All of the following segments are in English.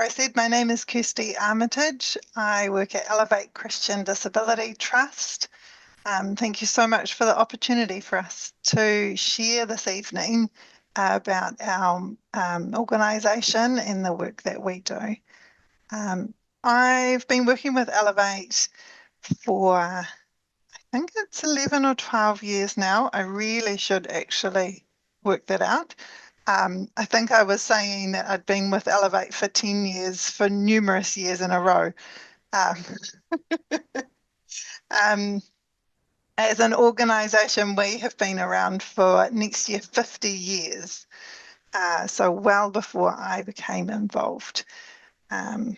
Sarah said, my name is Kirsty Armitage. I work at Elevate Christian Disability Trust. Thank you so much for the opportunity for us to share this evening about our organisation and the work that we do. I've been working with Elevate for, I think it's 11 or 12 years now. I really should actually work that out. I think I was saying that I'd been with Elevate for 10 years, for numerous years in a row. As an organisation, we have been around for next year 50 years, so well before I became involved. But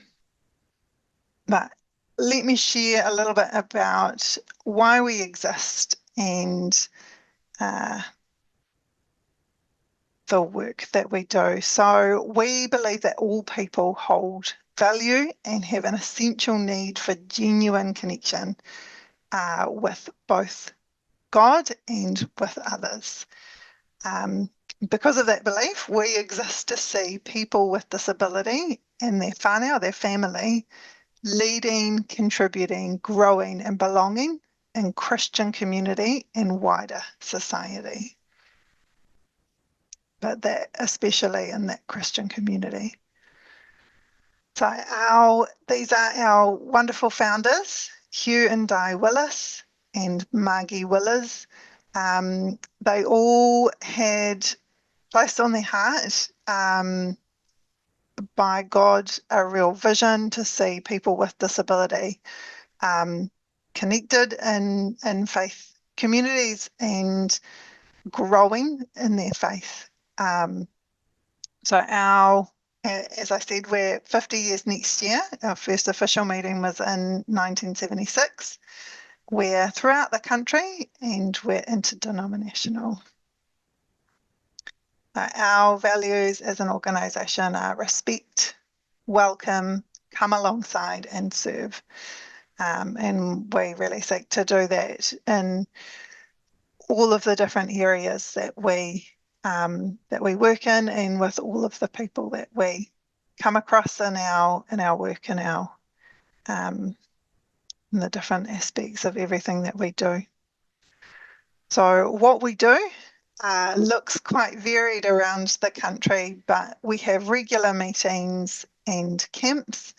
let me share a little bit about why we exist and the work that we do. So we believe that all people hold value and have an essential need for genuine connection with both God and with others. Because of that belief, we exist to see people with disability and their whānau, their family, leading, contributing, growing and belonging in Christian community and wider society. But that especially in that Christian community. So these are our wonderful founders, Hugh and Di Willis and Margie Willers. They all had placed on their heart by God a real vision to see people with disability connected in faith communities and growing in their faith. So as I said, we're 50 years next year. Our first official meeting was in 1976. We're throughout the country and we're interdenominational. Our values as an organisation are respect, welcome, come alongside and serve. And we really seek to do that in all of the different areas that we work in and with all of the people that we come across in our work and in the different aspects of everything that we do. So what we do looks quite varied around the country, but we have regular meetings and camps.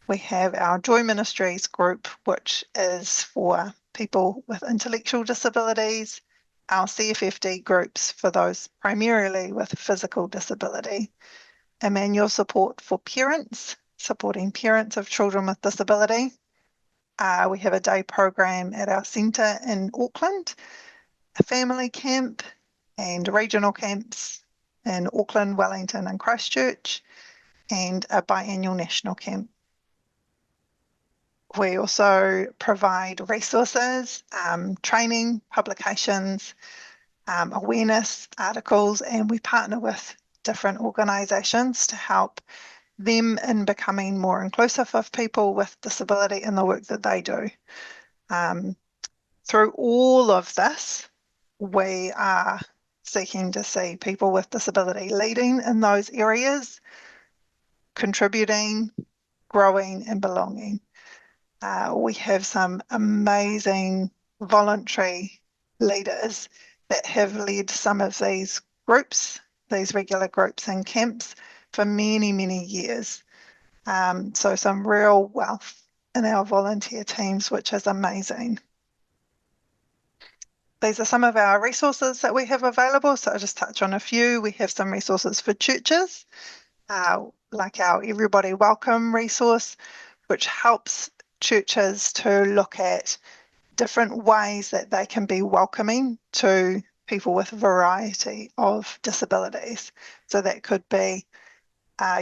We have our Joy Ministries group, which is for people with intellectual disabilities, our CFFD groups for those primarily with physical disability, Emmanuel support for parents, supporting parents of children with disability. We have a day program at our centre in Auckland, a family camp and regional camps in Auckland, Wellington and Christchurch, and a biannual national camp. We also provide resources, training, publications, awareness articles, and we partner with different organisations to help them in becoming more inclusive of people with disability in the work that they do. Through all of this, we are seeking to see people with disability leading in those areas, contributing, growing and belonging. We have some amazing voluntary leaders that have led some of these groups, these regular groups and camps for many, many years. So some real wealth in our volunteer teams, which is amazing. These are some of our resources that we have available. So I'll just touch on a few. We have some resources for churches, like our Everybody Welcome resource, which helps churches to look at different ways that they can be welcoming to people with a variety of disabilities. So that could be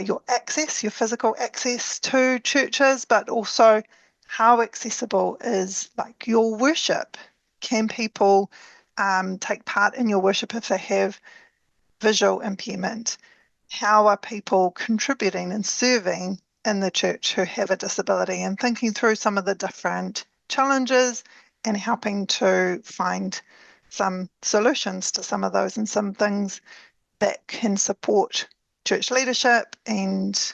your access, your physical access to churches, but also how accessible is like your worship. Can people take part in your worship if they have visual impairment? How are people contributing and serving in the church who have a disability, and thinking through some of the different challenges and helping to find some solutions to some of those and some things that can support church leadership and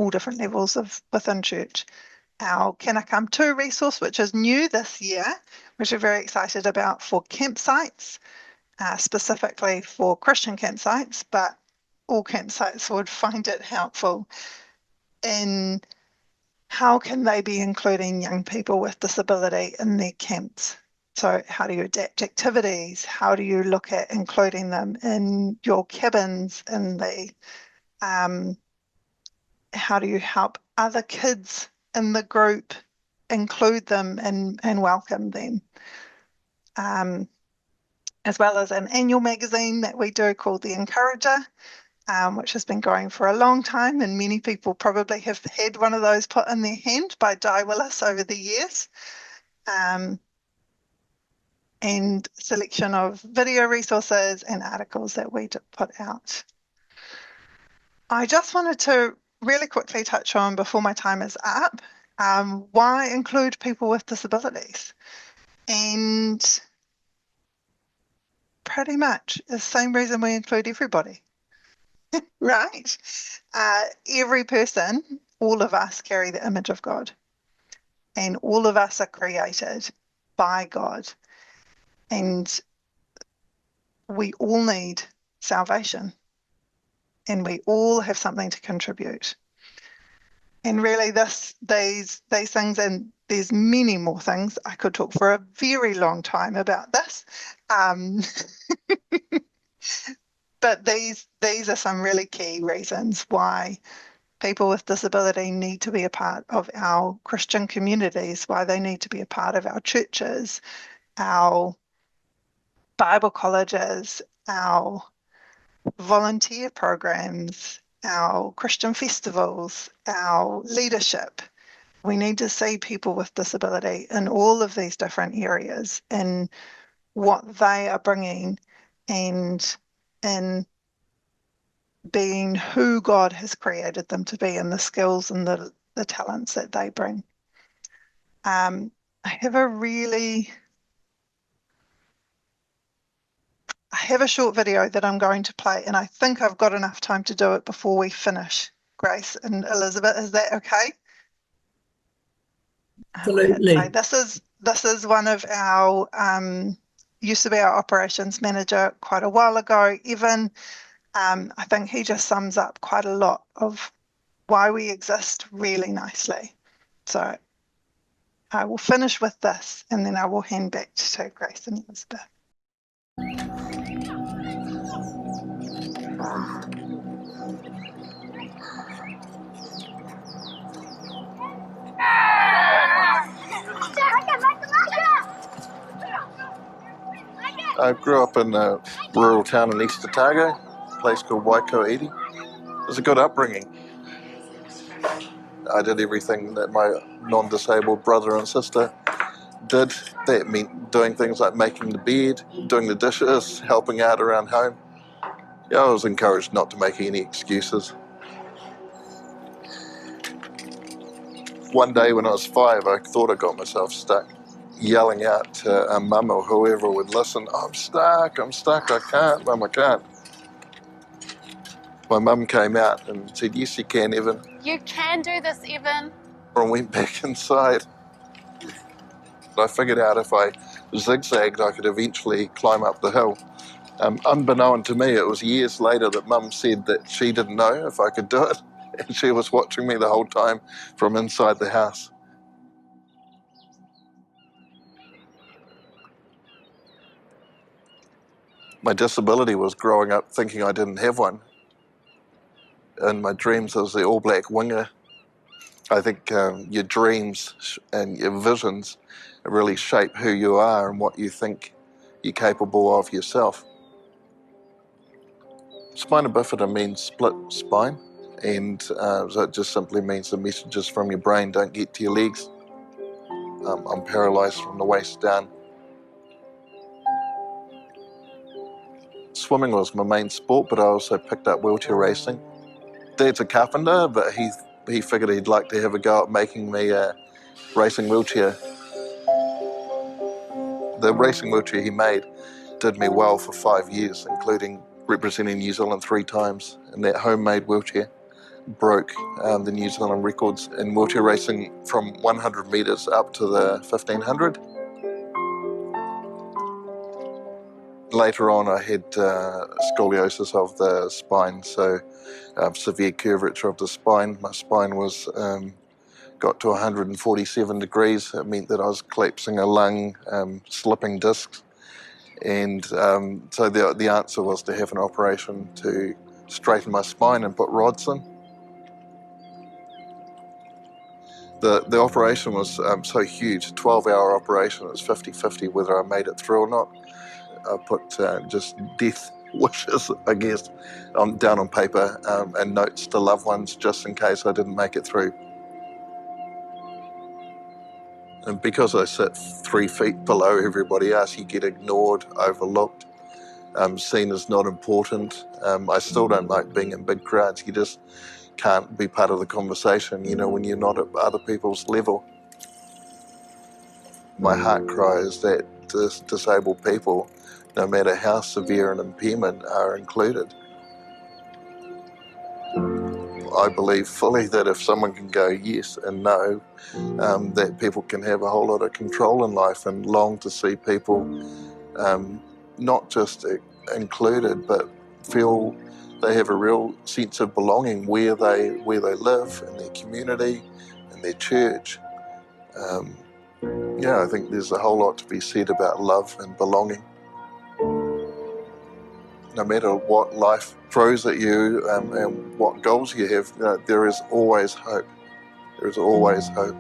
all different levels of within church. Our Can I Come To resource, which is new this year, which we're very excited about for campsites, specifically for Christian campsites, but all campsites would find it helpful in how can they be including young people with disability in their camps. So how do you adapt activities? How do you look at including them in your cabins, in the how do you help other kids in the group include them and welcome them? As well as an annual magazine that we do called The Encourager, which has been going for a long time, and many people probably have had one of those put in their hand by Di Willis over the years. And selection of video resources and articles that we put out. I just wanted to really quickly touch on, before my time is up, why include people with disabilities? And pretty much the same reason we include everybody, right? Every person, all of us carry the image of God, and all of us are created by God. And we all need salvation, and we all have something to contribute. And really these things, and there's many more things. I could talk for a very long time about this. But these are some really key reasons why people with disability need to be a part of our Christian communities, why they need to be a part of our churches, our Bible colleges, our volunteer programs, our Christian festivals, our leadership. We need to see people with disability in all of these different areas and what they are bringing, and in being who God has created them to be, and the skills and the talents that they bring. I have a short video that I'm going to play, and I think I've got enough time to do it before we finish. Grace and Elizabeth, is that okay? Absolutely. Okay. This is one of our used to be our operations manager quite a while ago. Evan, I think he just sums up quite a lot of why we exist really nicely. So I will finish with this, and then I will hand back to Grace and Elizabeth. I grew up in a rural town in East Otago, a place called Waikoiri. It was a good upbringing. I did everything that my non-disabled brother and sister did. That meant doing things like making the bed, doing the dishes, helping out around home. Yeah, I was encouraged not to make any excuses. One day when I was 5, I thought I got myself stuck, yelling out to a mum or whoever would listen, I'm stuck, I can't, Mum, I can't. My mum came out and said, yes, you can, Evan. You can do this, Evan. And went back inside. I figured out if I zigzagged, I could eventually climb up the hill. Unbeknown to me, it was years later that Mum said that she didn't know if I could do it, and she was watching me the whole time from inside the house. My disability was growing up thinking I didn't have one. In my dreams, I was the All Black winger. I think your dreams and your visions really shape who you are and what you think you're capable of yourself. Spina bifida means split spine, and so it just simply means the messages from your brain don't get to your legs. I'm paralysed from the waist down. Swimming was my main sport, but I also picked up wheelchair racing. Dad's a carpenter, but he figured he'd like to have a go at making me a racing wheelchair. The racing wheelchair he made did me well for 5 years, including representing New Zealand 3 times in that homemade wheelchair. broke the New Zealand records in wheelchair racing from 100 metres up to the 1500. Later on, I had scoliosis of the spine, so severe curvature of the spine. My spine was got to 147 degrees. It meant that I was collapsing a lung, slipping discs, and so the answer was to have an operation to straighten my spine and put rods in. The operation was so huge, 12-hour operation. It was 50-50 whether I made it through or not. I put just death wishes, I guess, down on paper and notes to loved ones just in case I didn't make it through. And because I sit 3 feet below everybody else, you get ignored, overlooked, seen as not important. I still don't like being in big crowds. You just can't be part of the conversation, you know, when you're not at other people's level. My heart cry is that disabled people, no matter how severe an impairment, are included. I believe fully that if someone can go yes and no, that people can have a whole lot of control in life, and long to see people not just included, but feel they have a real sense of belonging where they live, in their community, in their church. Yeah, I think there's a whole lot to be said about love and belonging. No matter what life throws at you and what goals you have, there is always hope. There is always hope.